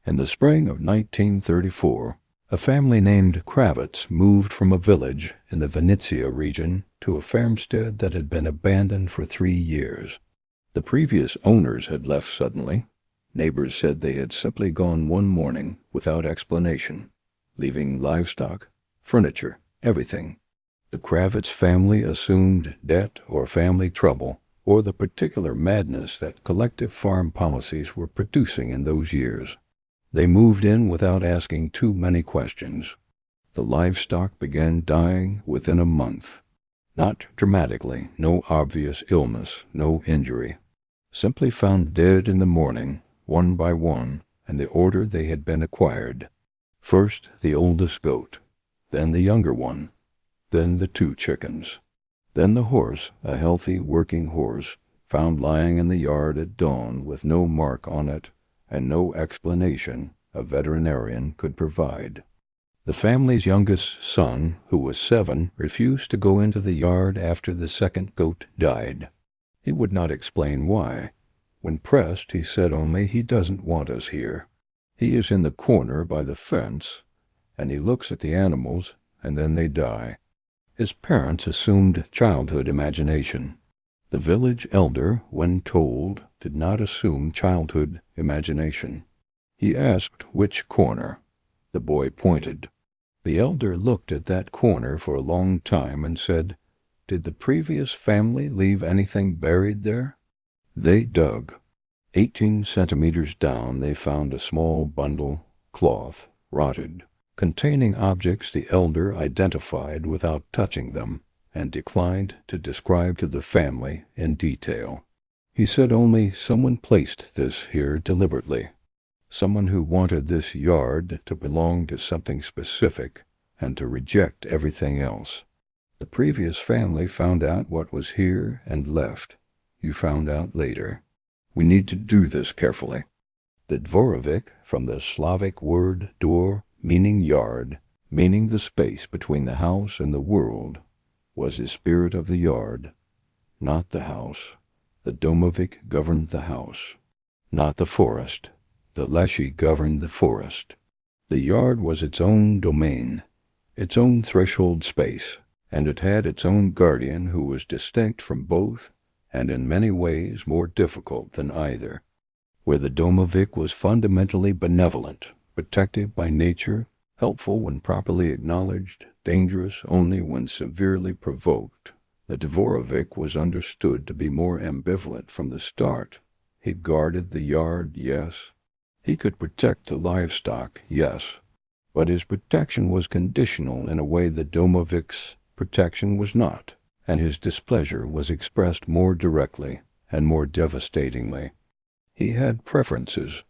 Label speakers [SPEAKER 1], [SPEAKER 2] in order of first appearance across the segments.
[SPEAKER 1] In the spring of 1934, a family named Kravitz moved from a village in the Venetia region to a farmstead that had been abandoned for 3 years. The previous owners had left suddenly. Neighbors said they had simply gone one morning without explanation, leaving livestock, furniture, everything. The Kravitz family assumed debt or family trouble or the particular madness that collective farm policies were producing in those years. They moved in without asking too many questions. The livestock began dying within a month. Not dramatically, no obvious illness, no injury. Simply found dead in the morning, one by one, in the order they had been acquired. First the oldest goat, then the younger one, then the 2 chickens. Then the horse, a healthy working horse, found lying in the yard at dawn with no mark on it and no explanation a veterinarian could provide. The family's youngest son, who was 7, refused to go into the yard after the second goat died. He would not explain why. When pressed, he said only he doesn't want us here. He is in the corner by the fence, and he looks at the animals, and then they die. His parents assumed childhood imagination. The village elder, when told, did not assume childhood imagination. He asked which corner. The boy pointed. The elder looked at that corner for a long time and said, "Did the previous family leave anything buried there?" They dug. 18 centimeters down they found a small bundle, cloth, rotted, containing objects the elder identified without touching them, and declined to describe to the family in detail. He said only someone placed this here deliberately. Someone who wanted this yard to belong to something specific and to reject everything else. The previous family found out what was here and left. You found out later. We need to do this carefully. The Dvorovyk, from the Slavic word dvor, meaning yard, meaning the space between the house and the world, was the spirit of the yard, not the house. The Domovyk governed the house, not the forest. The Leshy governed the forest. The yard was its own domain, its own threshold space, and it had its own guardian who was distinct from both and in many ways more difficult than either. Where the Domovyk was fundamentally benevolent, protective by nature, helpful when properly acknowledged, dangerous only when severely provoked, the Dvorovyk was understood to be more ambivalent from the start. He guarded the yard, yes. He could protect the livestock, yes, but his protection was conditional in a way the Domovyk's protection was not, and his displeasure was expressed more directly and more devastatingly. He had preferences,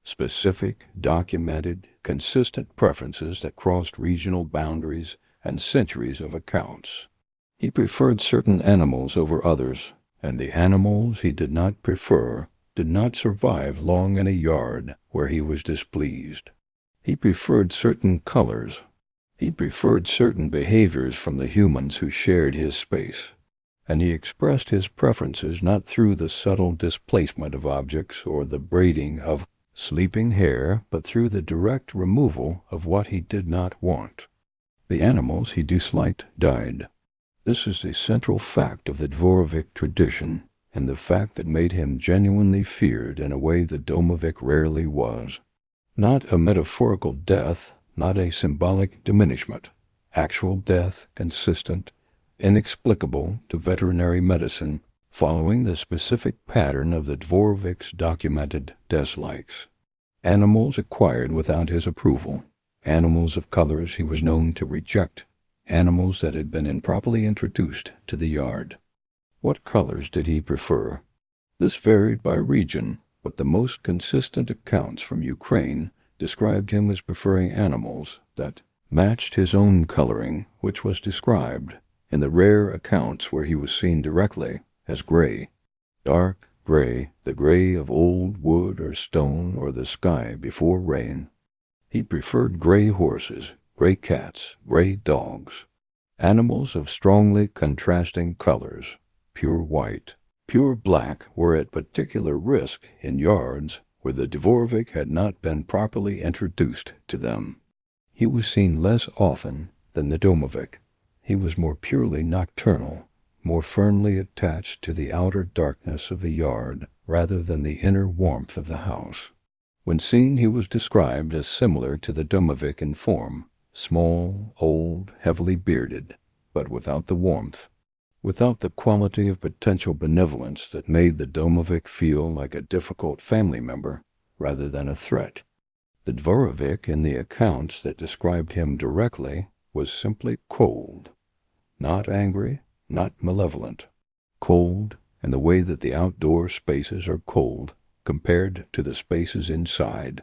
[SPEAKER 1] specific, documented, consistent preferences that crossed regional boundaries and centuries of accounts. He preferred certain animals over others, and the animals he did not prefer did not survive long in a yard where he was displeased. He preferred certain colors. He preferred certain behaviors from the humans who shared his space, and he expressed his preferences not through the subtle displacement of objects or the braiding of sleeping hair, but through the direct removal of what he did not want. The animals he disliked died. This is the central fact of the Dvorovyk tradition, and the fact that made him genuinely feared in a way the Domovyk rarely was. Not a metaphorical death, not a symbolic diminishment. Actual death, consistent, inexplicable to veterinary medicine, following the specific pattern of the Dvorovyk's documented dislikes. Animals acquired without his approval. Animals of colors he was known to reject. Animals that had been improperly introduced to the yard. What colors did he prefer? This varied by region, but the most consistent accounts from Ukraine described him as preferring animals that matched his own coloring, which was described, in the rare accounts where he was seen directly, as gray. Dark gray, the gray of old wood or stone or the sky before rain. He preferred gray horses, gray cats, gray dogs, animals of strongly contrasting colors. Pure white, pure black were at particular risk in yards where the Dvorovyk had not been properly introduced to them. He was seen less often than the Domovyk. He was more purely nocturnal, more firmly attached to the outer darkness of the yard rather than the inner warmth of the house. When seen, he was described as similar to the Domovyk in form, small, old, heavily bearded, but without the warmth, without the quality of potential benevolence that made the Domovyk feel like a difficult family member rather than a threat. The Dvorovyk in the accounts that described him directly was simply cold, not angry, not malevolent, cold in the way that the outdoor spaces are cold compared to the spaces inside.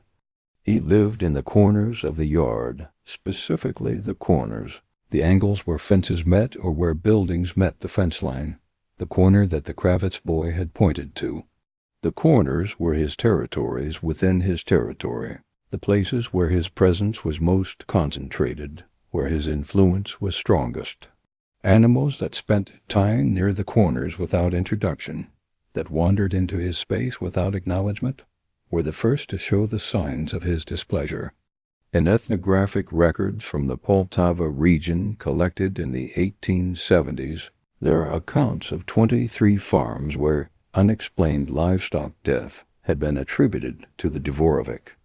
[SPEAKER 1] He lived in the corners of the yard, specifically the corners, the angles where fences met or where buildings met the fence line, the corner that the Kravets boy had pointed to. The corners were his territories within his territory, the places where his presence was most concentrated, where his influence was strongest. Animals that spent time near the corners without introduction, that wandered into his space without acknowledgment, were the first to show the signs of his displeasure. In ethnographic records from the Poltava region collected in the 1870s, there are accounts of 23 farms where unexplained livestock death had been attributed to the Dvorovyk.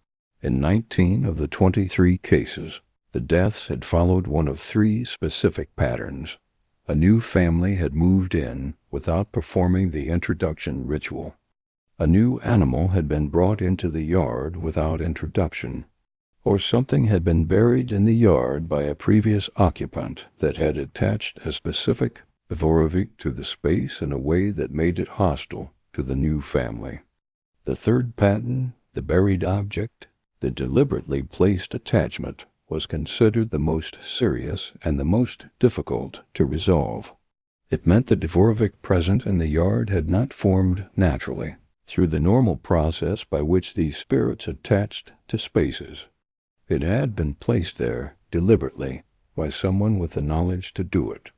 [SPEAKER 1] In 19 of the 23 cases, the deaths had followed one of 3 specific patterns. A new family had moved in without performing the introduction ritual. A new animal had been brought into the yard without introduction, or something had been buried in the yard by a previous occupant that had attached a specific Dvorovyk to the space in a way that made it hostile to the new family. The third pattern, the buried object, the deliberately placed attachment, was considered the most serious and the most difficult to resolve. It meant the Dvorovyk present in the yard had not formed naturally, through the normal process by which these spirits attached to spaces. It had been placed there deliberately by someone with the knowledge to do it,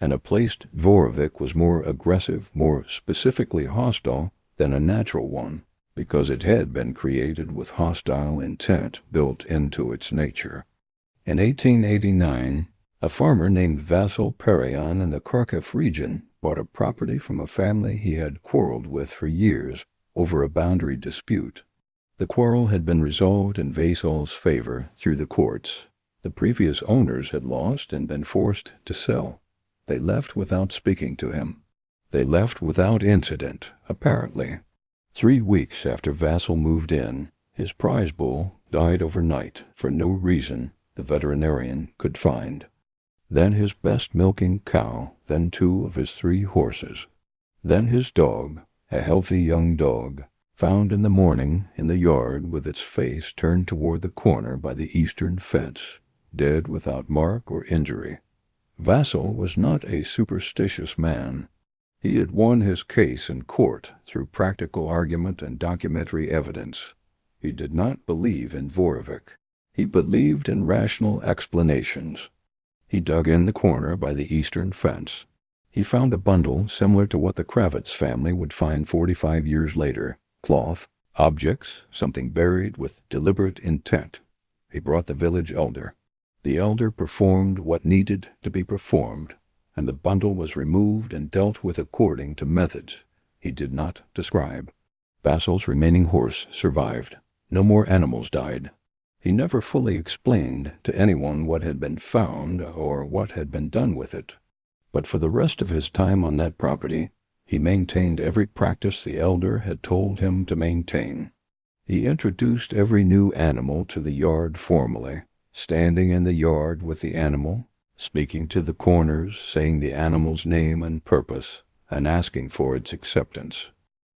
[SPEAKER 1] and a placed Dvorovyk was more aggressive, more specifically hostile than a natural one, because it had been created with hostile intent built into its nature. In 1889, a farmer named Vasil Peryan in the Kharkiv region bought a property from a family he had quarreled with for years over a boundary dispute. The quarrel had been resolved in Vasil's favor through the courts. The previous owners had lost and been forced to sell. They left without speaking to him. They left without incident, apparently. 3 weeks after Vasil moved in, his prize bull died overnight for no reason the veterinarian could find. Then his best milking cow, then 2 of his 3 horses. Then his dog, a healthy young dog, found in the morning in the yard with its face turned toward the corner by the eastern fence, dead without mark or injury. Vasil was not a superstitious man. He had won his case in court through practical argument and documentary evidence. He did not believe in Dvorovyk. He believed in rational explanations. He dug in the corner by the eastern fence. He found a bundle similar to what the Kravets family would find 45 years later, cloth, objects, something buried with deliberate intent. He brought the village elder. The elder performed what needed to be performed, and the bundle was removed and dealt with according to methods he did not describe. Vasil's remaining horse survived. No more animals died. He never fully explained to anyone what had been found or what had been done with it. But for the rest of his time on that property, he maintained every practice the elder had told him to maintain. He introduced every new animal to the yard formally, standing in the yard with the animal, speaking to the corners, saying the animal's name and purpose, and asking for its acceptance.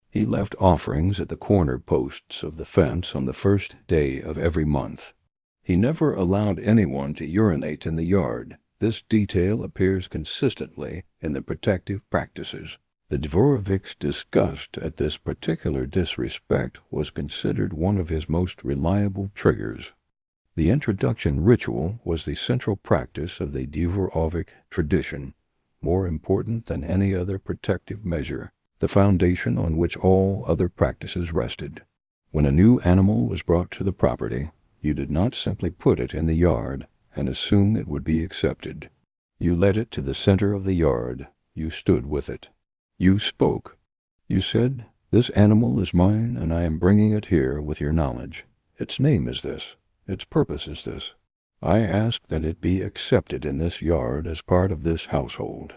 [SPEAKER 1] He left offerings at the corner posts of the fence on the first day of every month. He never allowed anyone to urinate in the yard. This detail appears consistently in the protective practices. The Dvorovyk's disgust at this particular disrespect was considered one of his most reliable triggers. The introduction ritual was the central practice of the Dvorovyk tradition, more important than any other protective measure, the foundation on which all other practices rested. When a new animal was brought to the property, you did not simply put it in the yard and assume it would be accepted. You led it to the center of the yard. You stood with it. You spoke. You said, "This animal is mine, and I am bringing it here with your knowledge. Its name is this. Its purpose is this. I ask that it be accepted in this yard as part of this household."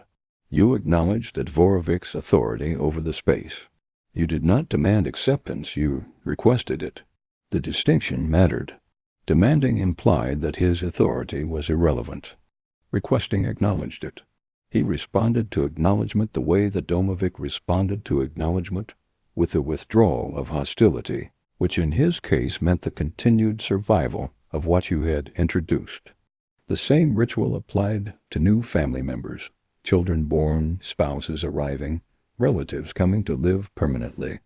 [SPEAKER 1] You acknowledged the Dvorovyk's authority over the space. You did not demand acceptance, you requested it. The distinction mattered. Demanding implied that his authority was irrelevant. Requesting acknowledged it. He responded to acknowledgement the way the Domovyk responded to acknowledgement, with the withdrawal of hostility, which in his case meant the continued survival of what you had introduced. The same ritual applied to new family members, children born, spouses arriving, relatives coming to live permanently.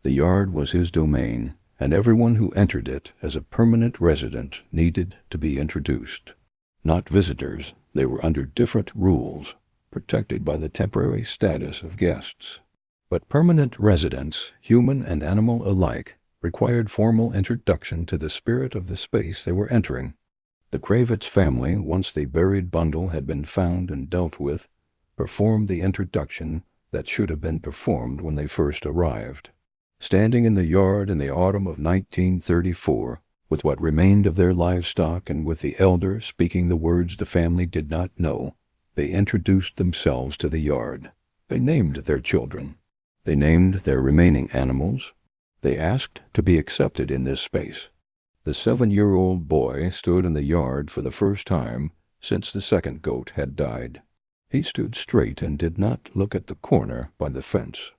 [SPEAKER 1] The yard was his domain, and everyone who entered it as a permanent resident needed to be introduced. Not visitors, they were under different rules, protected by the temporary status of guests. But permanent residents, human and animal alike, required formal introduction to the spirit of the space they were entering. The Kravets family, once the buried bundle had been found and dealt with, performed the introduction that should have been performed when they first arrived. Standing in the yard in the autumn of 1934, with what remained of their livestock and with the elder speaking the words the family did not know, they introduced themselves to the yard. They named their children. They named their remaining animals. They asked to be accepted in this space. The 7-year-old boy stood in the yard for the first time since the second goat had died. He stood straight and did not look at the corner by the fence.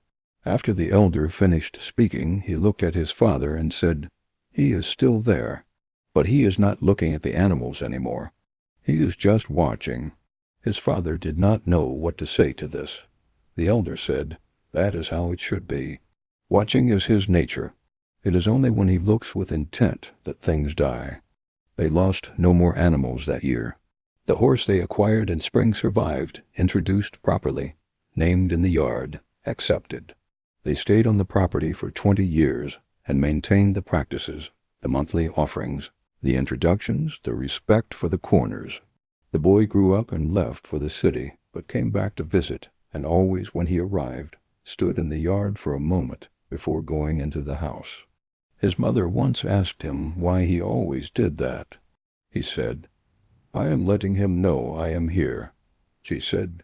[SPEAKER 1] After the elder finished speaking, he looked at his father and said, "He is still there, but he is not looking at the animals anymore. He is just watching." His father did not know what to say to this. The elder said, "That is how it should be. Watching is his nature. It is only when he looks with intent that things die." They lost no more animals that year. The horse they acquired in spring survived, introduced properly, named in the yard, accepted. They stayed on the property for 20 years and maintained the practices, the monthly offerings, the introductions, the respect for the corners. The boy grew up and left for the city, but came back to visit, and always when he arrived, stood in the yard for a moment before going into the house. His mother once asked him why he always did that. He said, "I am letting him know I am here." She said,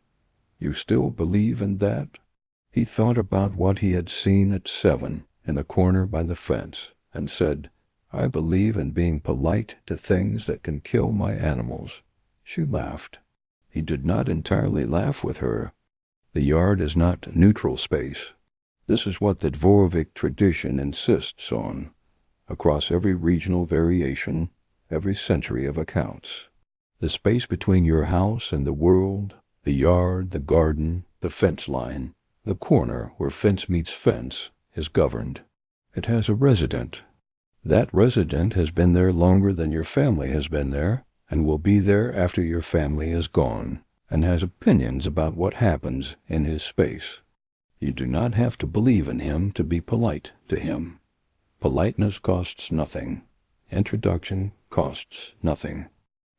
[SPEAKER 1] "You still believe in that?" He thought about what he had seen at 7 in the corner by the fence and said, "I believe in being polite to things that can kill my animals." She laughed. He did not entirely laugh with her. The yard is not neutral space. This is what the Dvorovyk tradition insists on, across every regional variation, every century of accounts. The space between your house and the world, the yard, the garden, the fence line, the corner where fence meets fence, is governed. It has a resident. That resident has been there longer than your family has been there, and will be there after your family is gone, and has opinions about what happens in his space. You do not have to believe in him to be polite to him. Politeness costs nothing. Introduction costs nothing.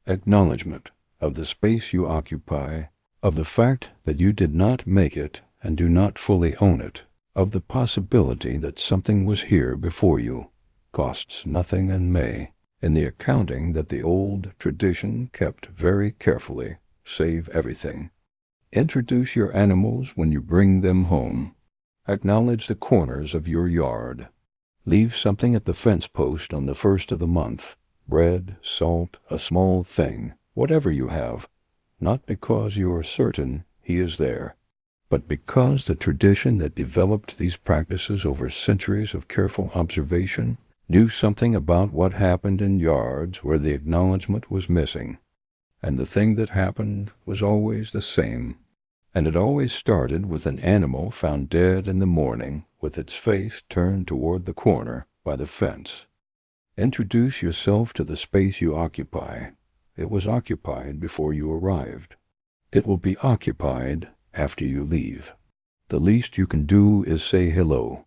[SPEAKER 1] Acknowledgement of the space you occupy, of the fact that you did not make it and do not fully own it, of the possibility that something was here before you, costs nothing and may, in the accounting that the old tradition kept very carefully, save everything. Introduce your animals when you bring them home. Acknowledge the corners of your yard. Leave something at the fence post on the 1st of the month, bread, salt, a small thing, whatever you have, not because you are certain he is there, but because the tradition that developed these practices over centuries of careful observation knew something about what happened in yards where the acknowledgement was missing. And the thing that happened was always the same. And it always started with an animal found dead in the morning with its face turned toward the corner by the fence. Introduce yourself to the space you occupy. It was occupied before you arrived. It will be occupied after you leave. The least you can do is say hello.